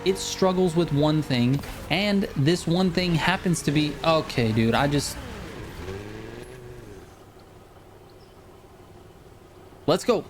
it struggles with one thing, and this one thing happens to be... Okay, dude, let's go.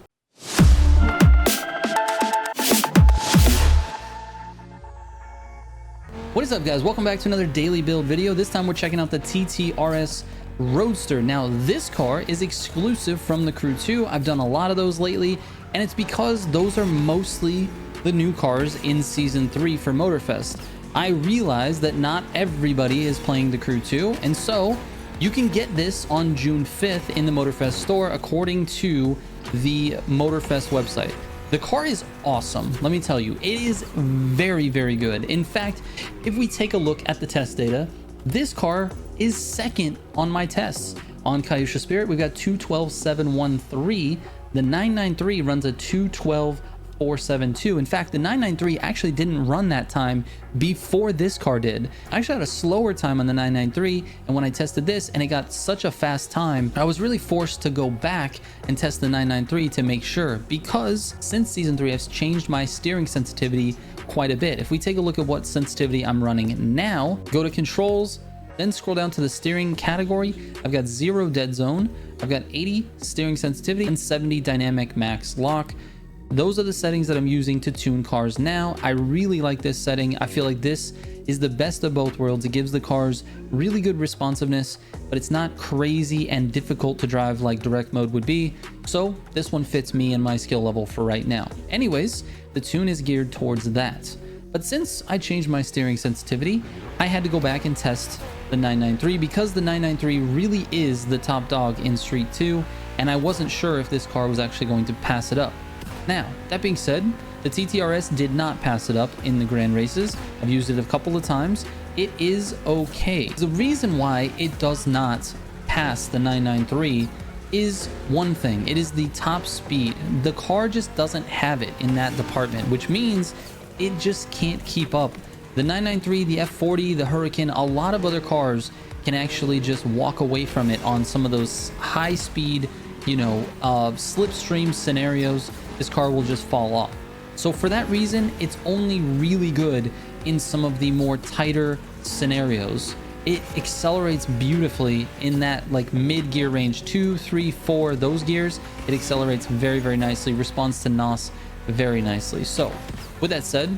What is up, guys? Welcome back to another daily build video. This time we're checking out the TTRS Roadster. Now, this car is exclusive from the Crew 2. I've done a lot of those lately, and it's because those are mostly the new cars in Season 3 for Motorfest. I realize that not everybody is playing the Crew 2, and so you can get this on June 5th in the Motorfest store, according to the Motorfest website. The car is awesome, let me tell you. It is very, very good. In fact, if we take a look at the test data, this car is second on my tests. On Kaiusha Spirit, we've got 212.713. The 993 runs a 212.472. In fact, the 993 actually didn't run that time before this car did. I actually had a slower time on the 993, and when I tested this and it got such a fast time, I was really forced to go back and test the 993 to make sure, because since Season 3 I've changed my steering sensitivity quite a bit. If we take a look at what sensitivity I'm running now, go to controls, then scroll down to the steering category. I've got 0 dead zone, I've got 80 steering sensitivity, and 70 dynamic max lock. Those are the settings that I'm using to tune cars now. I really like this setting. I feel like this is the best of both worlds. It gives the cars really good responsiveness, but it's not crazy and difficult to drive like direct mode would be. So this one fits me and my skill level for right now. Anyways, the tune is geared towards that. But since I changed my steering sensitivity, I had to go back and test the 993 because the 993 really is the top dog in Street 2, and I wasn't sure if this car was actually going to pass it up. Now, that being said, the TTRS did not pass it up in the grand races. I've used it a couple of times. It is okay. The reason why it does not pass the 993 is one thing. It is the top speed. The car just doesn't have it in that department, which means it just can't keep up. The 993, the F40, the Hurricane, a lot of other cars can actually just walk away from it on some of those high speed, slipstream scenarios. This car will just fall off. So for that reason, it's only really good in some of the more tighter scenarios. It accelerates beautifully in that like mid gear range, 2, 3, 4, those gears. It accelerates very, very nicely, responds to NOS very nicely. So with that said,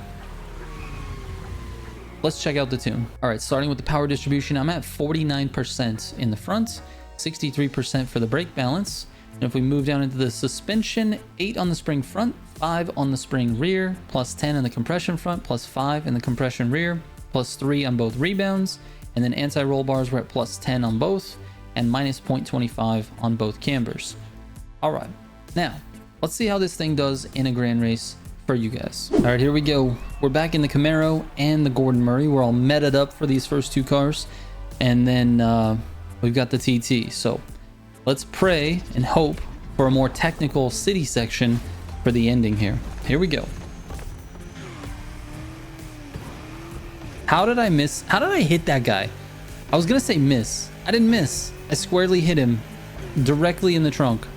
let's check out the tune. All right, starting with the power distribution, I'm at 49% in the front, 63% for the brake balance. And if we move down into the suspension, 8 on the spring front, 5 on the spring rear, plus 10 in the compression front, plus 5 in the compression rear, plus 3 on both rebounds, and then anti-roll bars were at plus 10 on both, and minus 0.25 on both cambers. All right, now let's see how this thing does in a grand race for you guys. All right, here we go. We're back in the Camaro and the Gordon Murray. We're all meted up for these first two cars, and then we've got the TT. So let's pray and hope for a more technical city section for the ending here. Here we go. How did I miss? How did I hit that guy? I was gonna say miss. I didn't miss. I squarely hit him directly in the trunk.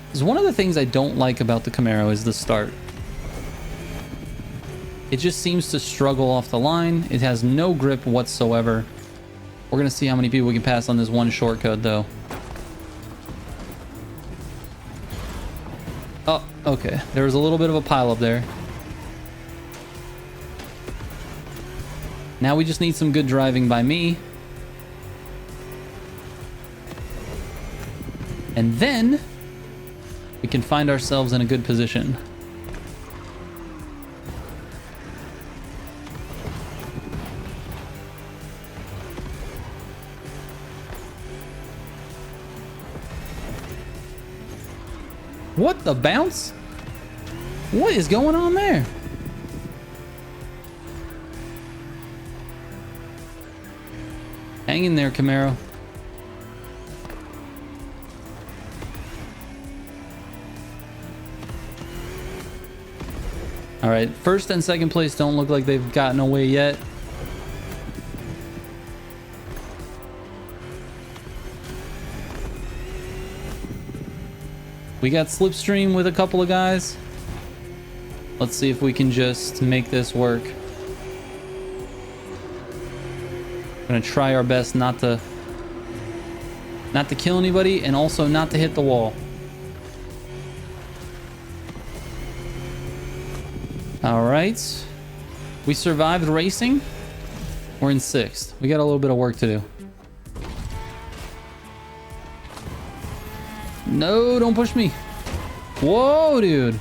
Because one of the things I don't like about the Camaro is the start. It just seems to struggle off the line. It has no grip whatsoever. We're gonna see how many people we can pass on this one shortcut though. Oh, okay. There was a little bit of a pile up there. Now we just need some good driving by me. And then we can find ourselves in a good position. What the bounce? What is going on there? Hang in there, Camaro. All right, first and second place don't look like they've gotten away yet. We got slipstream with a couple of guys. Let's see if we can just make this work. Gonna try our best not to kill anybody and also not to hit the wall. All right, we survived racing. We're in 6th. We got a little bit of work to do. No, don't push me. Whoa, dude.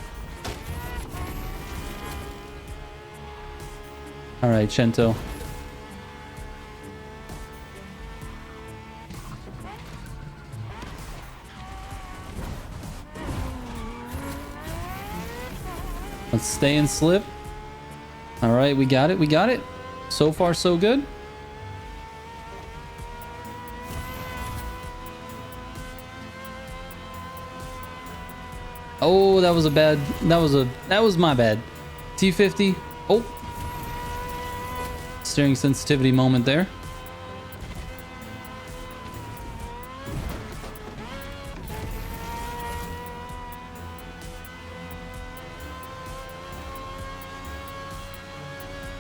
All right, Chento. Let's stay and slip. All right, we got it. We got it. So far, so good. Oh, that was my bad. T50. Oh. Steering sensitivity moment there.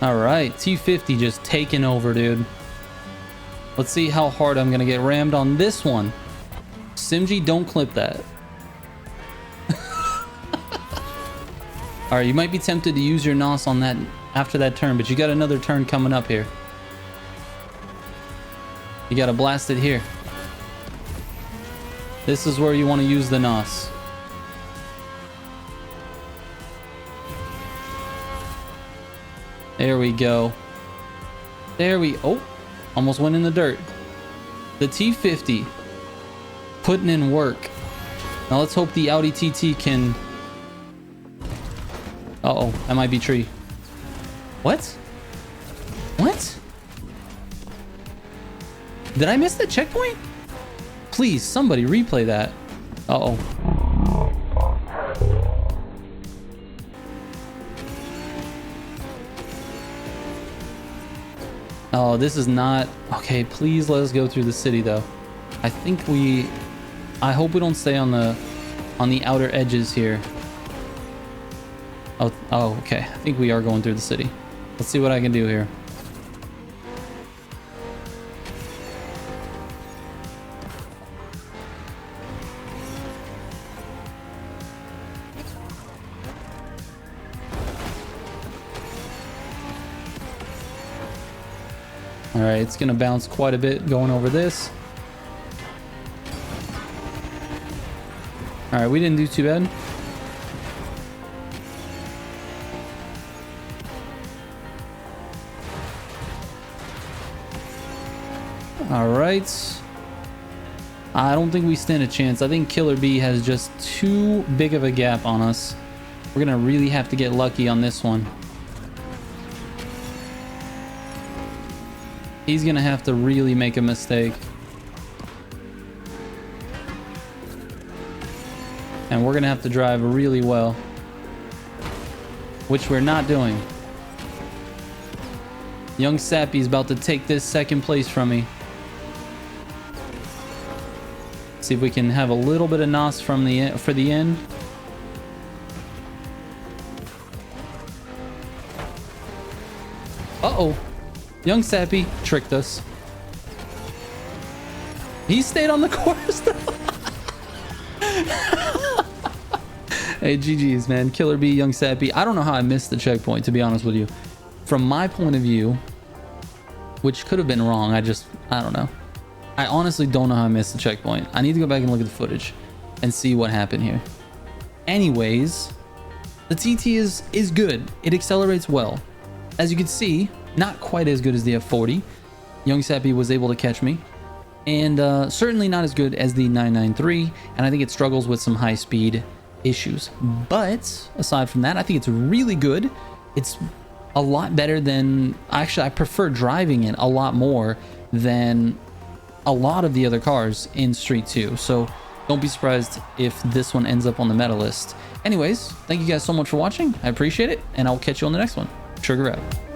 All right, T50 just taking over, dude. Let's see how hard I'm gonna get rammed on this one. Simji, don't clip that. All right, you might be tempted to use your NOS on that after that turn, but you got another turn coming up here. You gotta blast it here. This is where you want to use the NOS. There we go. Oh, almost went in the dirt. The T50 putting in work. Now let's hope the Audi TT can... Uh-oh, that might be tree. What? What? Did I miss the checkpoint? Please, somebody replay that. Uh-oh. Oh, this is not... Okay, please let us go through the city, though. I hope we don't stay on the outer edges here. Oh, okay. I think we are going through the city. Let's see what I can do here. All right, it's gonna bounce quite a bit going over this. All right, we didn't do too bad. All right. I don't think we stand a chance. I think Killer B has just too big of a gap on us. We're gonna really have to get lucky on this one. He's gonna have to really make a mistake. And we're gonna have to drive really well, which we're not doing. Young Sappy's about to take this 2nd place from me. See if we can have a little bit of NOS for the end. Uh-oh. Young Sappy tricked us. He stayed on the course though. Hey, GG's, man. Killer B, Young Sappy. I don't know how I missed the checkpoint, to be honest with you. From my point of view, which could have been wrong, I don't know. I honestly don't know how I missed the checkpoint. I need to go back and look at the footage and see what happened here. Anyways, the TT is good. It accelerates well. As you can see, not quite as good as the F40. Young Sappy was able to catch me. And certainly not as good as the 993. And I think it struggles with some high speed issues. But aside from that, I think it's really good. It's a lot better than... Actually, I prefer driving it a lot more than a lot of the other cars in Street 2. So don't be surprised if this one ends up on the meta list. Anyways, thank you guys so much for watching. I appreciate it. And I'll catch you on the next one. Trigger out.